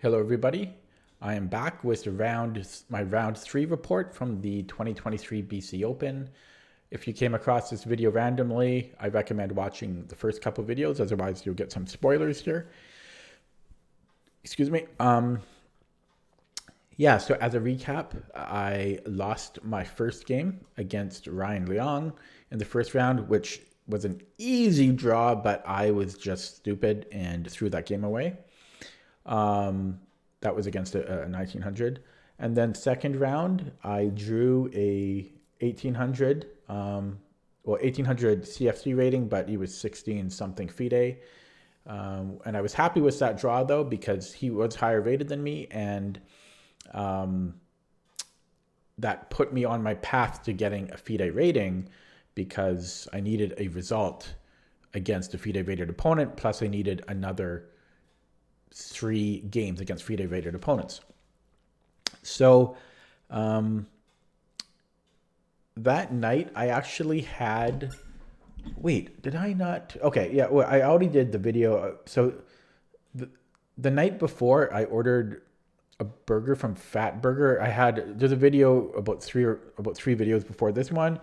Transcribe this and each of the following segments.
Hello, everybody. I am back with my round 3 report from the 2023 BC Open. If you came across this video randomly, I recommend watching the first couple videos, otherwise you'll get some spoilers here. Excuse me. Yeah, so as a recap, I lost my first game against Ryan Leong in the first round, which was an easy draw, but I was just stupid and threw that game away. That was against a 1900. And then second round, I drew a 1800, 1800 CFC rating, but he was 16 something FIDE. And I was happy with that draw though, because he was higher rated than me. And that put me on my path to getting a FIDE rating because I needed a result against a FIDE rated opponent. Plus I needed another 3 games against FIDE rated opponents. So that night I actually had, wait, did I not? Okay, yeah, well, I already did the video. So the night before I ordered a burger from Fat Burger. There's a video about three videos before this one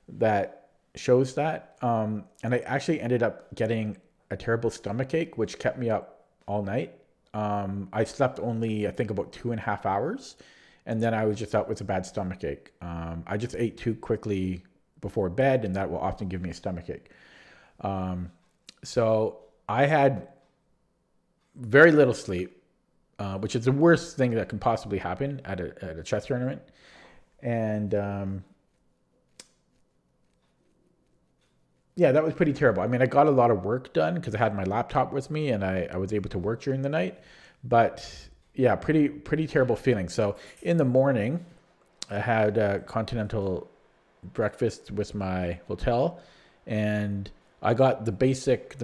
that shows that. And I actually ended up getting a terrible stomachache, which kept me up all night. I slept only, I think, about 2.5 hours, and then I was just out with a bad stomachache. I just ate too quickly before bed, and that will often give me a stomachache. So I had very little sleep, which is the worst thing that can possibly happen at a chess tournament. And yeah, that was pretty terrible. I mean, I got a lot of work done because I had my laptop with me and I was able to work during the night. But yeah, pretty terrible feeling. So in the morning, I had a continental breakfast with my hotel, and I got the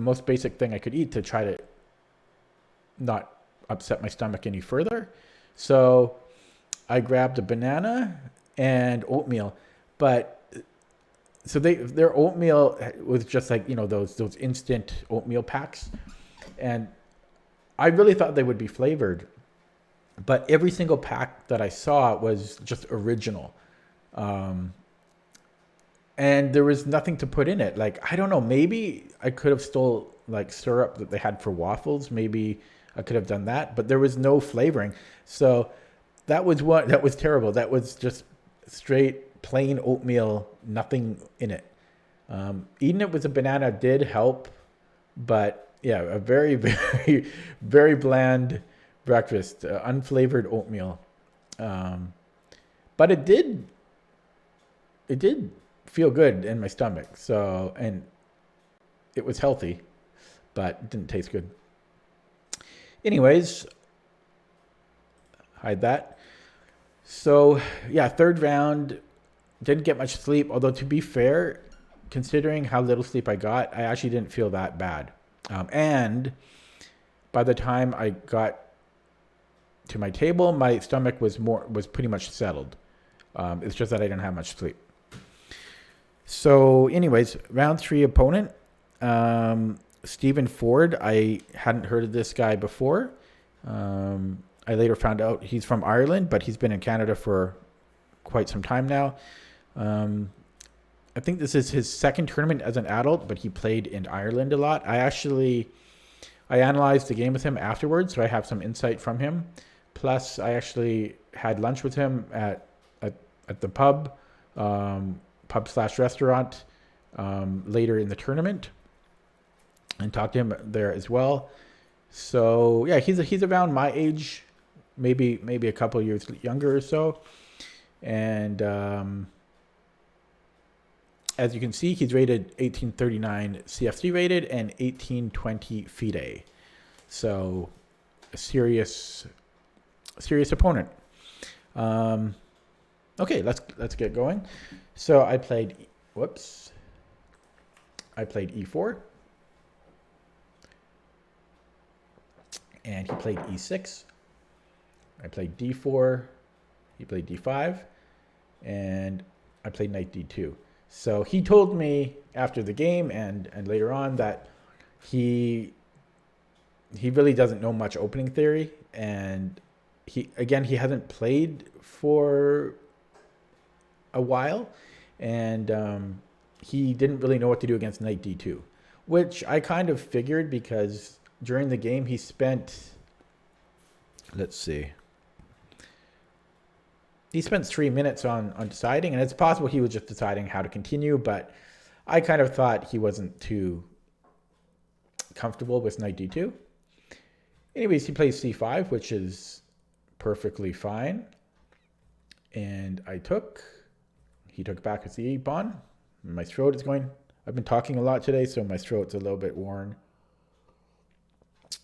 most basic thing I could eat to try to not upset my stomach any further. So I grabbed a banana and oatmeal, but so their oatmeal was just like, those instant oatmeal packs, and I really thought they would be flavored, but every single pack that I saw was just original, and there was nothing to put in it. Like, I don't know, maybe I could have stole like syrup that they had for waffles. Maybe I could have done that, but there was no flavoring. So that was terrible. That was just straight plain oatmeal, nothing in it. Eating it with a banana did help, but yeah, a very, very, very bland breakfast, unflavored oatmeal. But it did feel good in my stomach. So, and it was healthy, but it didn't taste good. Anyways, hide that. So yeah, third round, didn't get much sleep. Although to be fair, considering how little sleep I got, I actually didn't feel that bad. And by the time I got to my table, my stomach was pretty much settled. It's just that I didn't have much sleep. So, anyways, round 3 opponent, Stephen Forde. I hadn't heard of this guy before. I later found out he's from Ireland, but he's been in Canada for quite some time now. I think this is his second tournament as an adult, but he played in Ireland a lot. I analyzed the game with him afterwards, so I have some insight from him. Plus, I actually had lunch with him at the pub/restaurant later in the tournament, and talked to him there as well. So yeah, he's around my age, maybe a couple of years younger or so. And as you can see, he's rated 1839 CFC rated and 1820 FIDE. So a serious opponent. Okay, let's get going. So I played E4, and he played E6. I played D4, he played D5, and I played knight D2. So he told me after the game and later on that he he really doesn't know much opening theory, and he hasn't played for a while, and he didn't really know what to do against knight d2, which I kind of figured because during the game he spent, let's see, he spent 3 minutes on deciding, and it's possible he was just deciding how to continue, but I kind of thought he wasn't too comfortable with knight d2. Anyways, he plays c5, which is perfectly fine. And I took. He took back with the e pawn. My throat is going. I've been talking a lot today, so my throat's a little bit worn.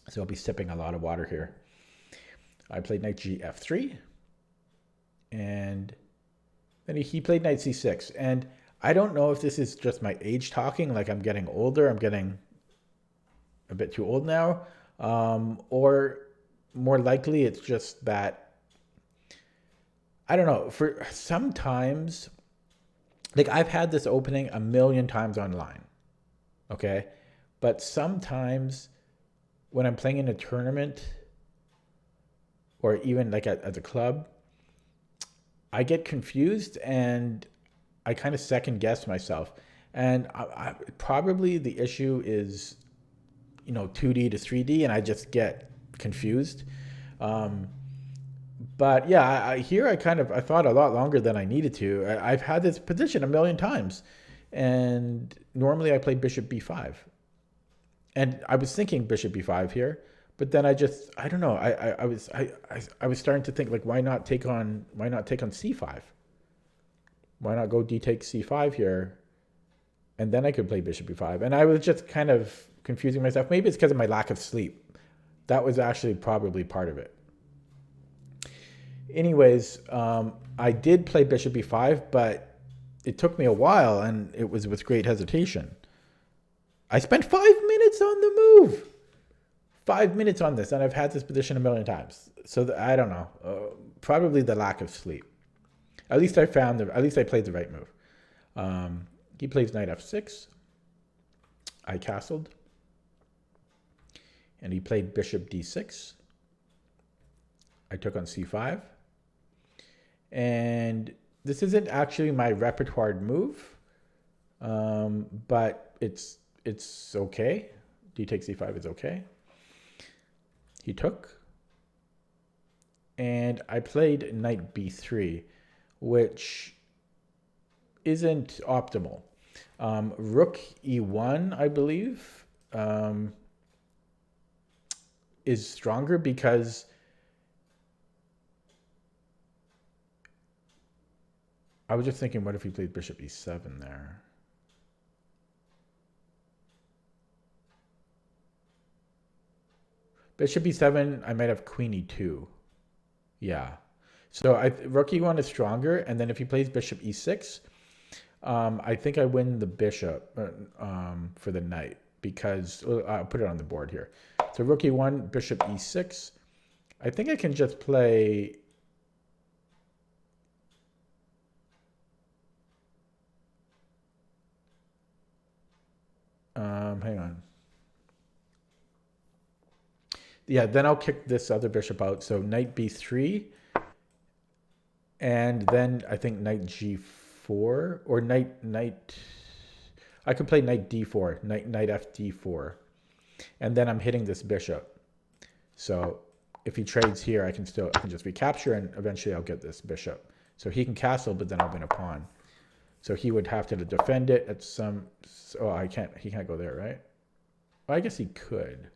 So I'll be sipping a lot of water here. I played knight gf3. And then he played knight c6. And I don't know if this is just my age talking, like I'm getting older. I'm getting a bit too old now. Or more likely it's just that, I don't know, for sometimes, like I've had this opening a million times online, okay? But sometimes when I'm playing in a tournament or even like at the club, I get confused and I kind of second guess myself. And probably the issue is, 2D to 3D, and I just get confused. But yeah, here I thought a lot longer than I needed to. I've had this position a million times, and normally I play bishop b5, and I was thinking bishop b5 here, but then I don't know. I was starting to think, like, why not take on c5? Why not go d takes c5 here, and then I could play bishop b5? And I was just kind of confusing myself. Maybe it's because of my lack of sleep. That was actually probably part of it. Anyways, I did play bishop b5, but it took me a while, and it was with great hesitation. I spent 5 minutes on the move. 5 minutes on this, and I've had this position a million times. So I don't know. Probably the lack of sleep. At least I played the right move. He plays knight f6. I castled. And he played bishop d6. I took on c5. And this isn't actually my repertoire move, but it's okay. D takes c5 is okay. He took. And I played knight b3, which isn't optimal. Rook e1, I believe, is stronger because I was just thinking, what if he played bishop e7 there? Bishop e7, I might have queen e2. Yeah. So rook e1 is stronger, and then if he plays bishop e6, I think I win the bishop for the knight, because I'll put it on the board here. So rook e1, bishop e6. I think I can just play... hang on. Yeah, then I'll kick this other bishop out. So knight b3, and then I think knight g4, or knight. I could play knight d4, knight f d4, and then I'm hitting this bishop. So if he trades here, I can just recapture, and eventually I'll get this bishop. So he can castle, but then I'll win a pawn. So he would have to defend it at some... Oh, he can't go there, right? Well, I guess he could.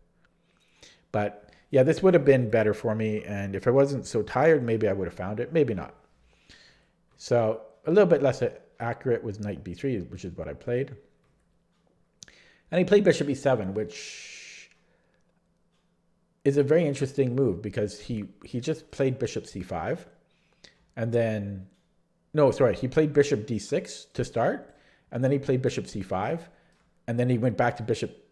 But yeah, this would have been better for me. And if I wasn't so tired, maybe I would have found it. Maybe not. So a little bit less accurate with knight b3, which is what I played. And he played bishop e7, which is a very interesting move, because he just played bishop c5. And then... No, sorry. He played bishop d6 to start, and then he played bishop c5, and then he went back to bishop.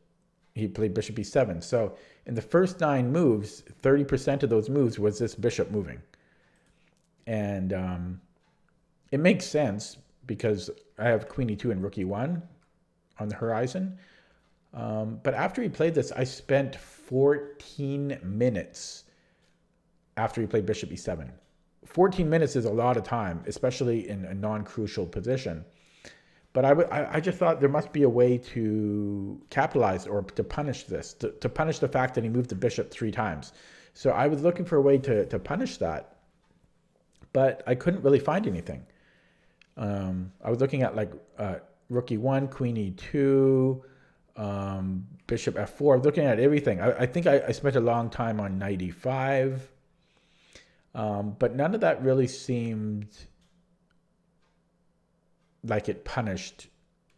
He played bishop e7. So in the first 9 moves, 30% of those moves was this bishop moving. And it makes sense because I have queen e2 and rook e1 on the horizon. But after he played this, I spent 14 minutes after he played bishop e7. 14 minutes is a lot of time, especially in a non-crucial position. But I just thought there must be a way to capitalize or to punish this, to punish the fact that he moved the bishop 3 times. So I was looking for a way to punish that, but I couldn't really find anything. I was looking at like rook e1, queen e2, bishop f4. I was looking at everything. I think I spent a long time on knight e5, but none of that really seemed like it punished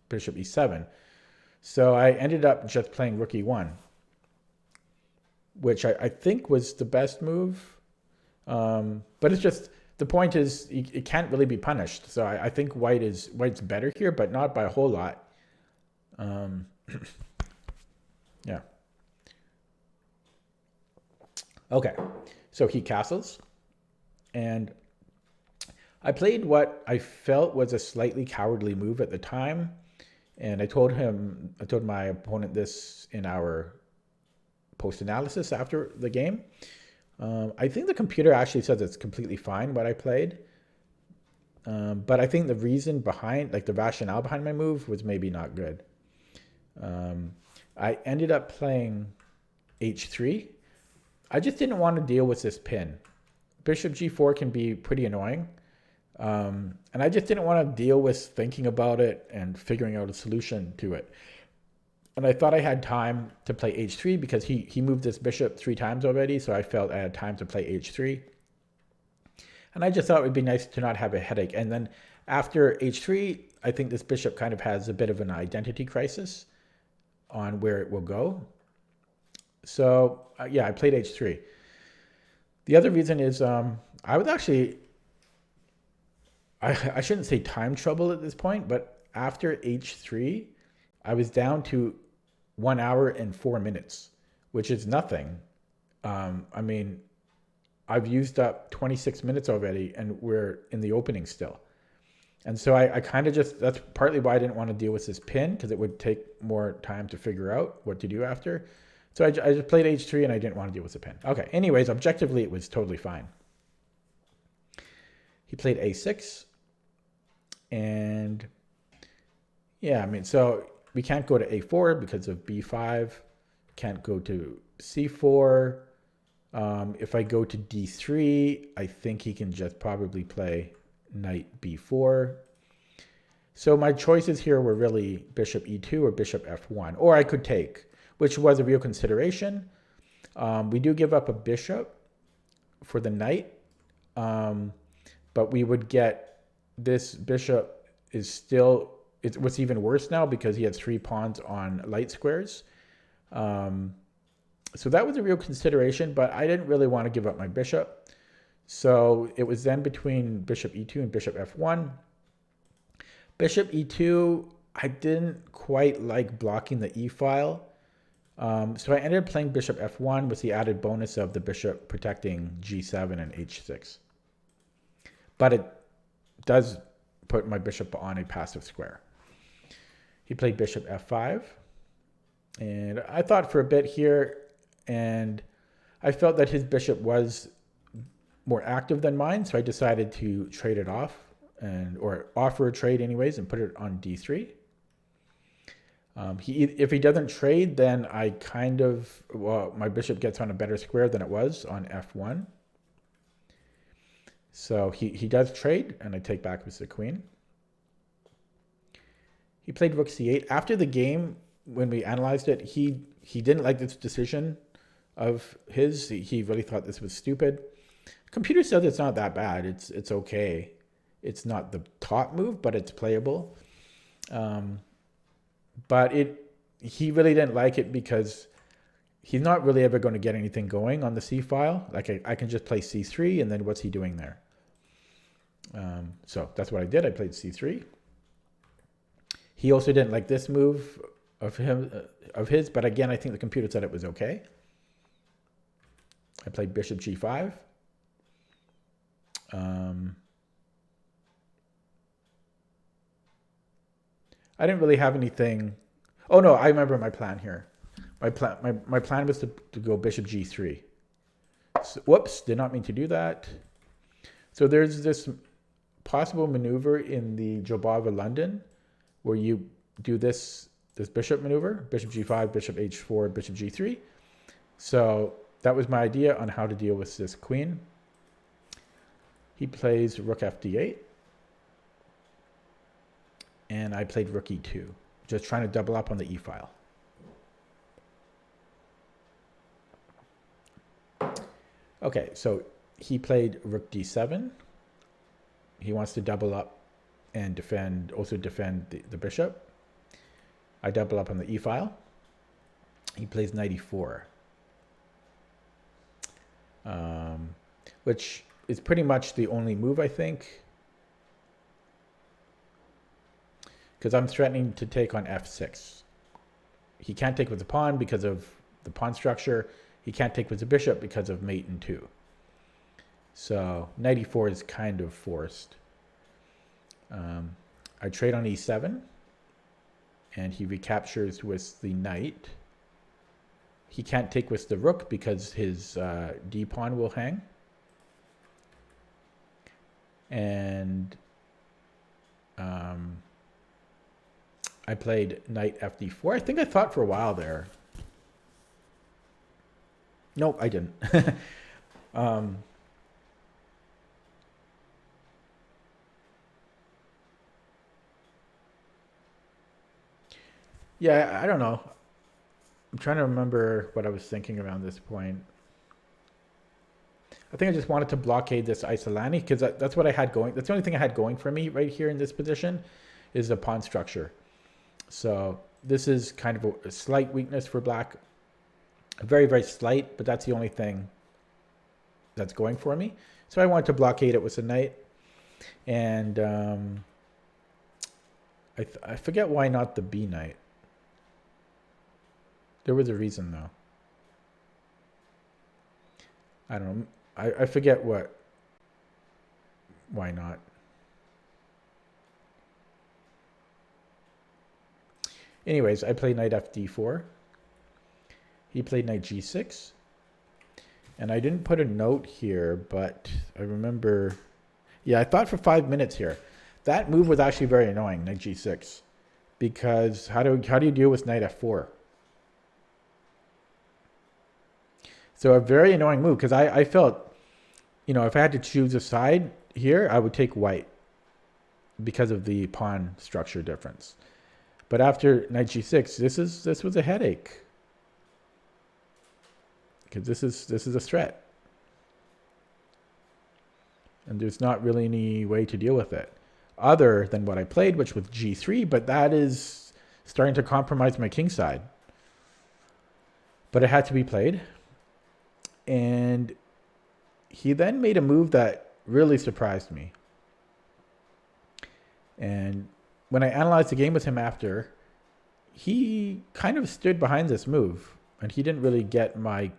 bishop e7. So I ended up just playing rook e1, which I think was the best move. But it's just, the point is it can't really be punished. So I think white's better here, but not by a whole lot. Yeah. Okay, so he castles, and I played what I felt was a slightly cowardly move at the time, and I told my opponent this in our post-analysis after the game. I think the computer actually says it's completely fine what I played, but I think the reason behind, like the rationale behind my move was maybe not good. I ended up playing h3. I just didn't want to deal with this pin. Bishop g4 can be pretty annoying. And I just didn't want to deal with thinking about it and figuring out a solution to it. And I thought I had time to play h3 because he moved this bishop 3 times already, so I felt I had time to play h3. And I just thought it would be nice to not have a headache. And then after h3, I think this bishop kind of has a bit of an identity crisis on where it will go. So yeah, I played h3. The other reason is I was actually, I shouldn't say time trouble at this point, but after h3, I was down to 1 hour and 4 minutes, which is nothing. I mean, I've used up 26 minutes already, and we're in the opening still. And so I kind of just, that's partly why I didn't want to deal with this pin, because it would take more time to figure out what to do after. So I just played h3, and I didn't want to deal with the pin. Okay, anyways, objectively, it was totally fine. He played a6. And yeah, I mean, so we can't go to a4 because of b5. Can't go to c4. If I go to d3, I think he can just probably play knight b4. So my choices here were really bishop e2 or bishop f1, or I could take, which was a real consideration. We do give up a bishop for the knight, but we would get, this bishop is still, what's even worse now because he has 3 pawns on light squares. So that was a real consideration, but I didn't really want to give up my bishop. So it was then between bishop e2 and bishop f1. Bishop e2, I didn't quite like blocking the e file. So I ended up playing bishop f1 with the added bonus of the bishop protecting g7 and h6. But it does put my bishop on a passive square. He played bishop f5. And I thought for a bit here, and I felt that his bishop was more active than mine, so I decided to trade it off, or offer a trade anyways, and put it on d3. If he doesn't trade, then I kind of, well, my bishop gets on a better square than it was on f1. So he does trade, and I take back with the queen. He played rook c8. After the game, when we analyzed it, he didn't like this decision of his. He really thought this was stupid. Computer says it's not that bad. It's okay. It's not the top move, but it's playable. But he really didn't like it because he's not really ever going to get anything going on the c file. Like I can just play c3, and then what's he doing there? So that's what I did. I played c3. He also didn't like this move of his, but again, I think the computer said it was okay. I played bishop g5. I didn't really have anything. Oh no, I remember my plan here. My plan was to go bishop g3. So, whoops, did not mean to do that. So there's this possible maneuver in the Jobava London where you do this bishop maneuver, bishop g5, bishop h4, bishop g3. So that was my idea on how to deal with this queen. He plays rook fd8. And I played rook e2, just trying to double up on the e file. Okay, so he played rook d7. He wants to double up and also defend the bishop. I double up on the e file. He plays knight e4, which is pretty much the only move, I think, because I'm threatening to take on f6. He can't take with the pawn because of the pawn structure. He can't take with the bishop because of mate and 2. So knight e4 is kind of forced. I trade on e7, and he recaptures with the knight. He can't take with the rook because his d pawn will hang. And I played knight fd4. I think I thought for a while there. Nope, I didn't. Yeah, I don't know. I'm trying to remember what I was thinking around this point. I think I just wanted to blockade this Isolani because that's what I had going. That's the only thing I had going for me right here in this position is the pawn structure. So this is kind of a slight weakness for black. Very, very slight, but that's the only thing that's going for me. So I wanted to blockade it with a knight. And I forget why not the B knight. There was a reason, though. I don't know. I forget what. Why not? Anyways, I played knight fd4. He played knight g6. And I didn't put a note here, but I remember... Yeah, I thought for 5 minutes here. That move was actually very annoying, knight g6. Because how do you deal with knight f4? So a very annoying move, because I felt, if I had to choose a side here, I would take white because of the pawn structure difference. But after knight g6, this was a headache. Because this is a threat. And there's not really any way to deal with it. Other than what I played, which was g3, but that is starting to compromise my king side. But it had to be played. And he then made a move that really surprised me. And when I analyzed the game with him after, he kind of stood behind this move. And he didn't really get my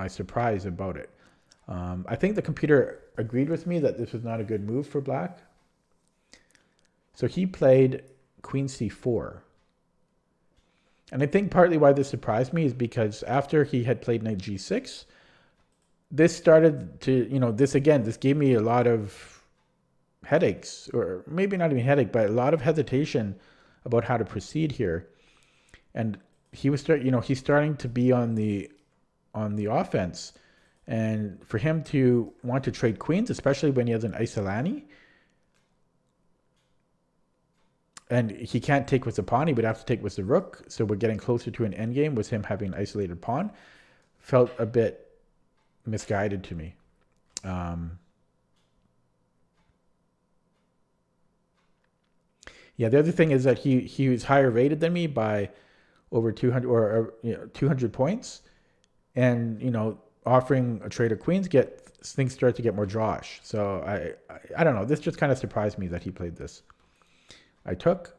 surprise about it. I think the computer agreed with me that this was not a good move for black. So he played queen c4. And I think partly why this surprised me is because after he had played knight g6, this started to, this gave me a lot of headaches, or maybe not even headache, but a lot of hesitation about how to proceed here. And he was he's starting to be on the offense. And for him to want to trade queens, especially when he has an Isolani, and he can't take with the pawn, he would have to take with the rook. So we're getting closer to an endgame with him having an isolated pawn. Felt a bit misguided to me. Yeah, the other thing is that he was higher rated than me by over 200 or 200 points, and offering a trade of queens things start to get more drawish. So I don't know. This just kind of surprised me that he played this. I took,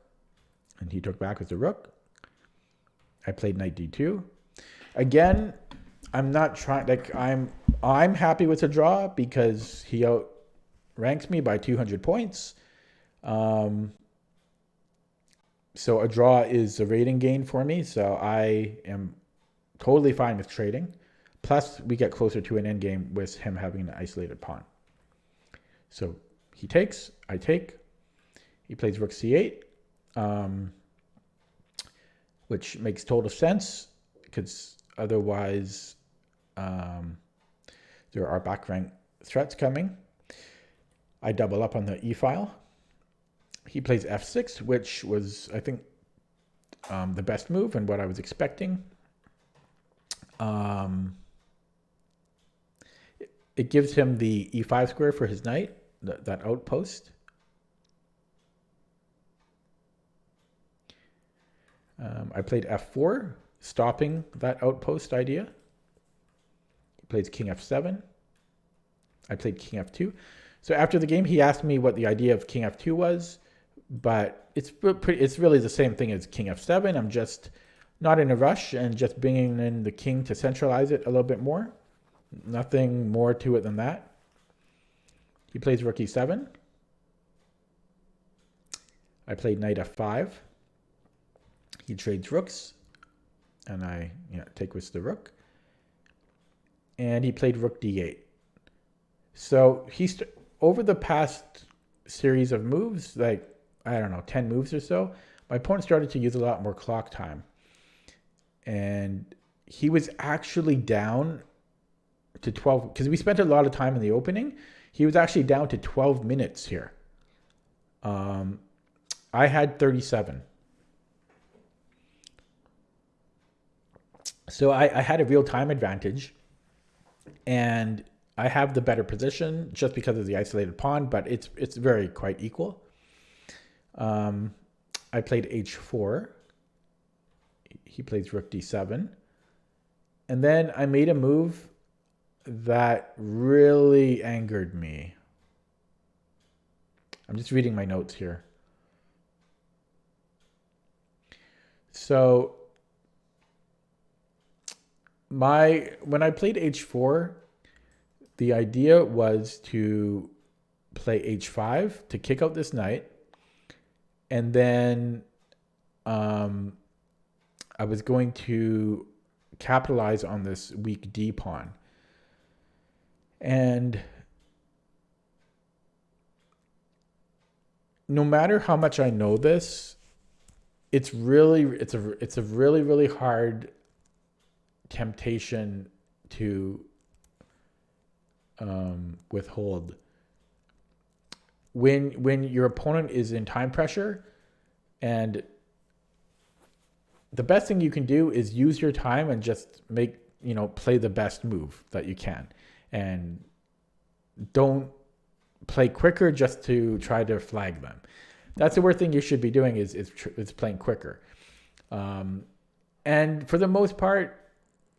and he took back with the rook. I played knight d2. Again, I'm not trying, I'm happy with the draw because he outranks me by 200 points. So a draw is a rating gain for me. So I am totally fine with trading. Plus, we get closer to an endgame with him having an isolated pawn. So he takes, I take. He plays rook c8, which makes total sense because otherwise there are back rank threats coming. I double up on the e file. He plays f6, which was, I think, the best move and what I was expecting. It gives him the e5 square for his knight, that outpost. I played f4, stopping that outpost idea. He plays king f7. I played king f2. So after the game, he asked me what the idea of king f2 was, but it's really the same thing as king f7. I'm just not in a rush and just bringing in the king to centralize it a little bit more. Nothing more to it than that. He plays rook e7. I played knight f5. He trades rooks, and I take with the rook. And he played rook d8. So over the past series of moves, like, I don't know, 10 moves or so, my opponent started to use a lot more clock time. And he was actually down to 12, because we spent a lot of time in the opening. He was actually down to 12 minutes here. I had 37. So I had a real time advantage, and I have the better position just because of the isolated pawn, but it's very quite equal. I played h4. He plays rook d7. And then I made a move that really angered me. I'm just reading my notes here. So when I played h4, the idea was to play h5 to kick out this knight, and then I was going to capitalize on this weak d pawn. And no matter how much I know this, it's a really, really hard temptation to withhold. When your opponent is in time pressure, and the best thing you can do is use your time and just play the best move that you can, and don't play quicker just to try to flag them. That's the worst thing you should be doing is playing quicker. And for the most part,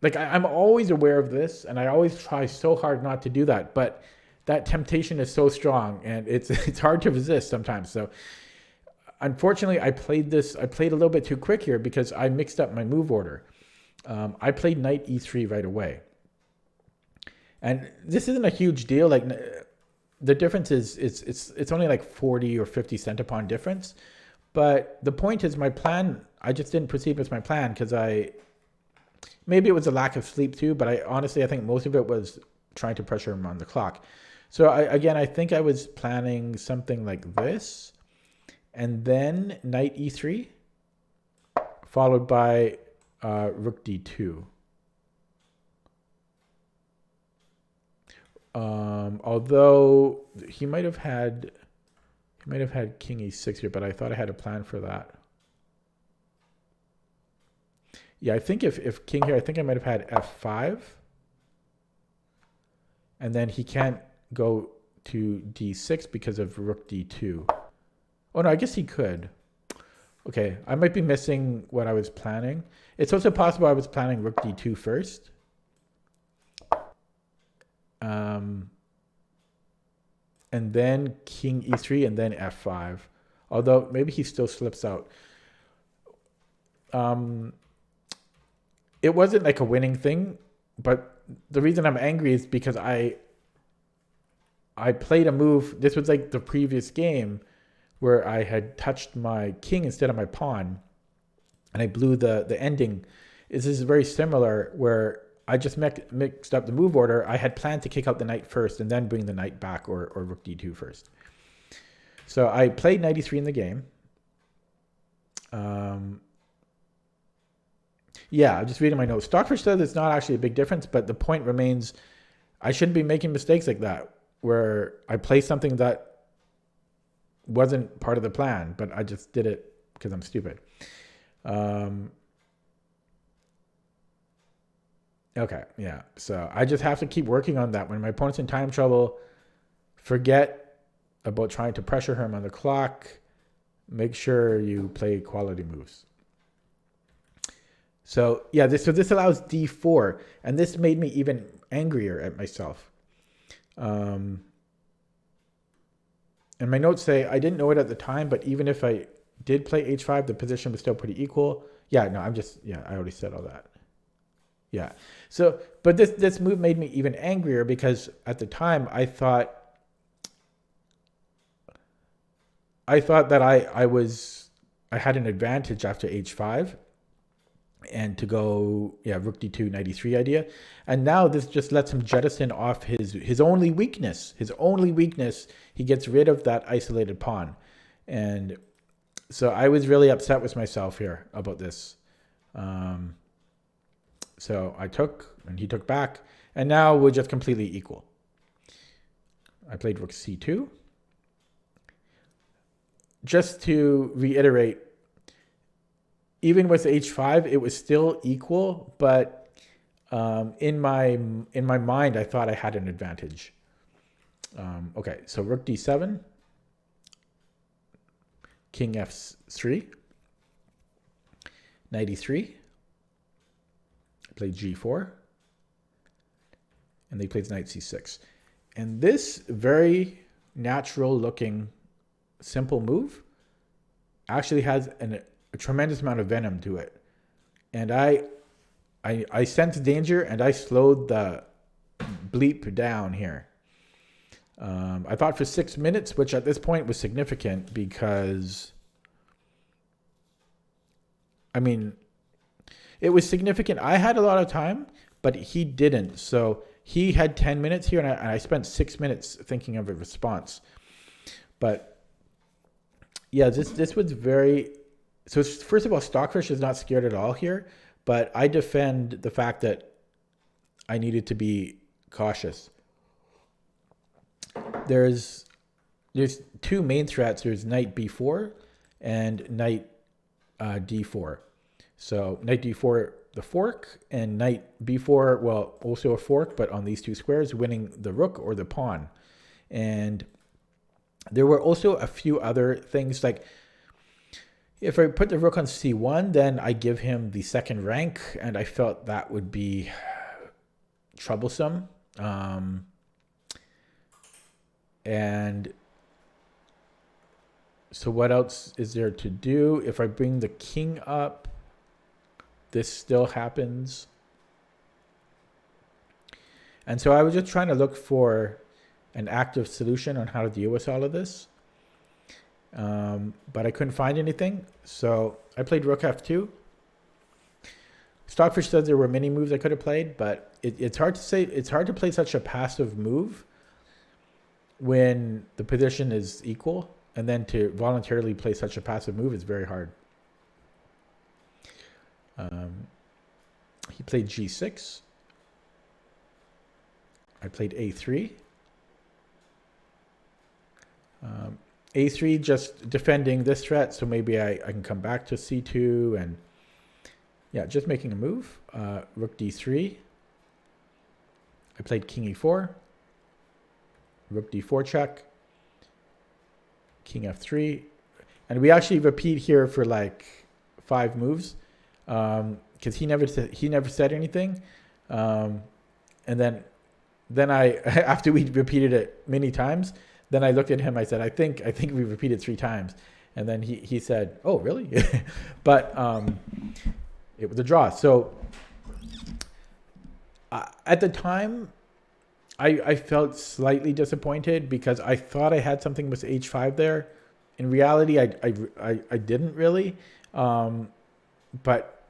like, I'm always aware of this, and I always try so hard not to do that, but that temptation is so strong, and it's hard to resist sometimes. So unfortunately, I played a little bit too quick here because I mixed up my move order. I played knight e3 right away. And this isn't a huge deal. Like, the difference is it's only like 40 or 50 centipon difference. But the point is, my plan, I just didn't proceed with my plan because maybe it was a lack of sleep too, but I think most of it was trying to pressure him on the clock. So I think I was planning something like this, and then knight e3, followed by rook d2. Although he might have had king e6 here, but I thought I had a plan for that. Yeah, I think if king here, I think I might have had f5. And then he can't go to d6 because of rook d2. Oh, no, I guess he could. Okay, I might be missing what I was planning. It's also possible I was planning rook d2 first. And then king e3 and then f5. Although maybe he still slips out. It wasn't like a winning thing, but the reason I'm angry is because I played a move. This was like the previous game where I had touched my king instead of my pawn, and I blew the ending. This is very similar, where I just mixed up the move order. I had planned to kick out the knight first and then bring the knight back, or rook d2 first. So I played knight e3 in the game. Yeah, I'm just reading my notes. Stockfish says it's not actually a big difference, but the point remains, I shouldn't be making mistakes like that, where I play something that wasn't part of the plan, but I just did it because I'm stupid. Okay, yeah. So I just have to keep working on that. When my opponent's in time trouble, forget about trying to pressure him on the clock. Make sure you play quality moves. So yeah, this allows d4, and this made me even angrier at myself. And my notes say, I didn't know it at the time, but even if I did play h5, the position was still pretty equal. Yeah, no, I already said all that. Yeah. So, but this move made me even angrier, because at the time I thought that I had an advantage after h5, and to go, rook d2, knight e3 idea. And now this just lets him jettison off his only weakness. His only weakness, he gets rid of that isolated pawn. And so I was really upset with myself here about this. So I took, and he took back, and now we're just completely equal. I played rook c2. Just to reiterate, even with h5, it was still equal, but in my mind, I thought I had an advantage. Okay, so rook d7, king f3, knight e3, played g4, and they played knight c6. And this very natural looking simple move actually has a tremendous amount of venom to it. And I sensed danger, and I slowed the bleep down here. I thought for 6 minutes, which at this point was significant, because it was significant. I had a lot of time, but he didn't. So he had 10 minutes here, and I spent 6 minutes thinking of a response. But yeah, this was very... So first of all, Stockfish is not scared at all here, but I defend the fact that I needed to be cautious. There's two main threats. There's knight b4 and knight d4. So knight d4, the fork, and knight b4, well, also a fork, but on these two squares, winning the rook or the pawn. And there were also a few other things, like if I put the rook on c1, then I give him the second rank, and I felt that would be troublesome. And so what else is there to do? If I bring the king up, this still happens. And so I was just trying to look for an active solution on how to deal with all of this. But I couldn't find anything. So I played rook f2. Stockfish said there were many moves I could have played, but it's hard to say. It's hard to play such a passive move when the position is equal, and then to voluntarily play such a passive move is very hard. He played g6. I played a3. A3 just defending this threat, so maybe I can come back to c2, and yeah, just making a move. Rook d3. I played king e4. Rook d4 check. King f3. And we actually repeat here for like 5 moves, because he never said anything. And then I after we repeated it many times, then I looked at him. I said, I think we repeated 3 times. And then he said, oh, really? But it was a draw. So at the time, I felt slightly disappointed, because I thought I had something with h5 there. in reality, I didn't really. But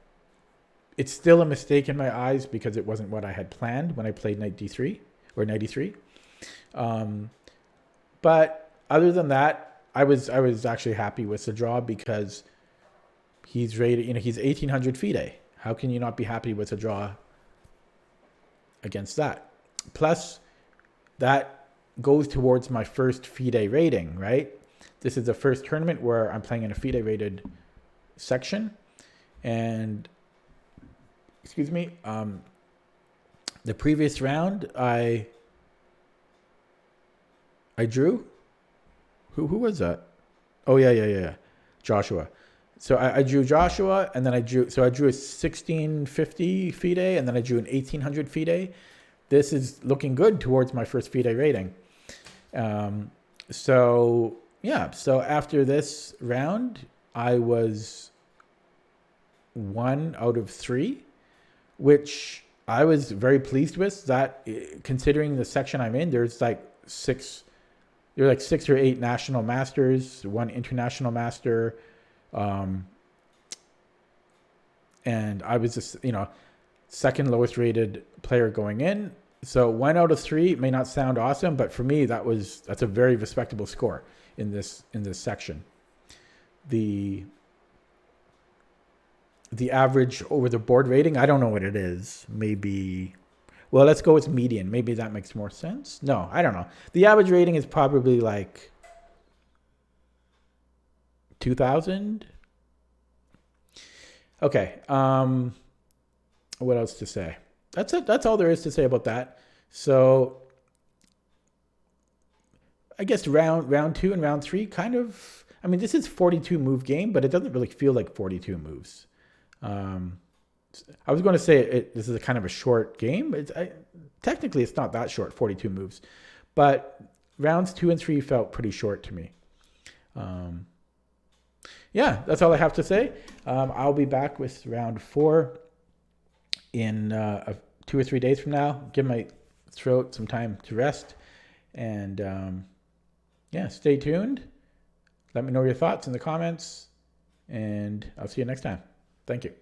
it's still a mistake in my eyes because it wasn't what I had planned when I played knight d3 or knight e3. But other than that, I was actually happy with the draw because he's rated, he's 1,800 FIDE. How can you not be happy with a draw against that? Plus, that goes towards my first FIDE rating, right? This is the first tournament where I'm playing in a FIDE rated section. And, excuse me, the previous round, I drew. Who was that? Oh, yeah. Joshua. So I drew Joshua, and then I drew a 1650 FIDE, and then I drew an 1800 FIDE. This is looking good towards my first FIDE rating. So after this round, I was 1 out of 3, which I was very pleased with. That, considering the section I'm in, there's like 6 or 8 national masters, 1 international master. And I was just, second lowest rated player going in. So 1 out of 3 may not sound awesome, but for me, that's a very respectable score in this section. The average over the board rating, I don't know what it is. Maybe, well, let's go with median. Maybe that makes more sense. No, I don't know. The average rating is probably like 2,000. Okay. What else to say? That's it. That's all there is to say about that. So I guess round 2 and round 3 kind of, this is 42 move game, but it doesn't really feel like 42 moves. I was going to say this is a kind of a short game. Technically it's not that short, 42 moves, but rounds 2 and 3 felt pretty short to me. That's all I have to say. I'll be back with round 4 in 2 or 3 days from now. Give my throat some time to rest. And stay tuned. Let me know your thoughts in the comments. And I'll see you next time. Thank you.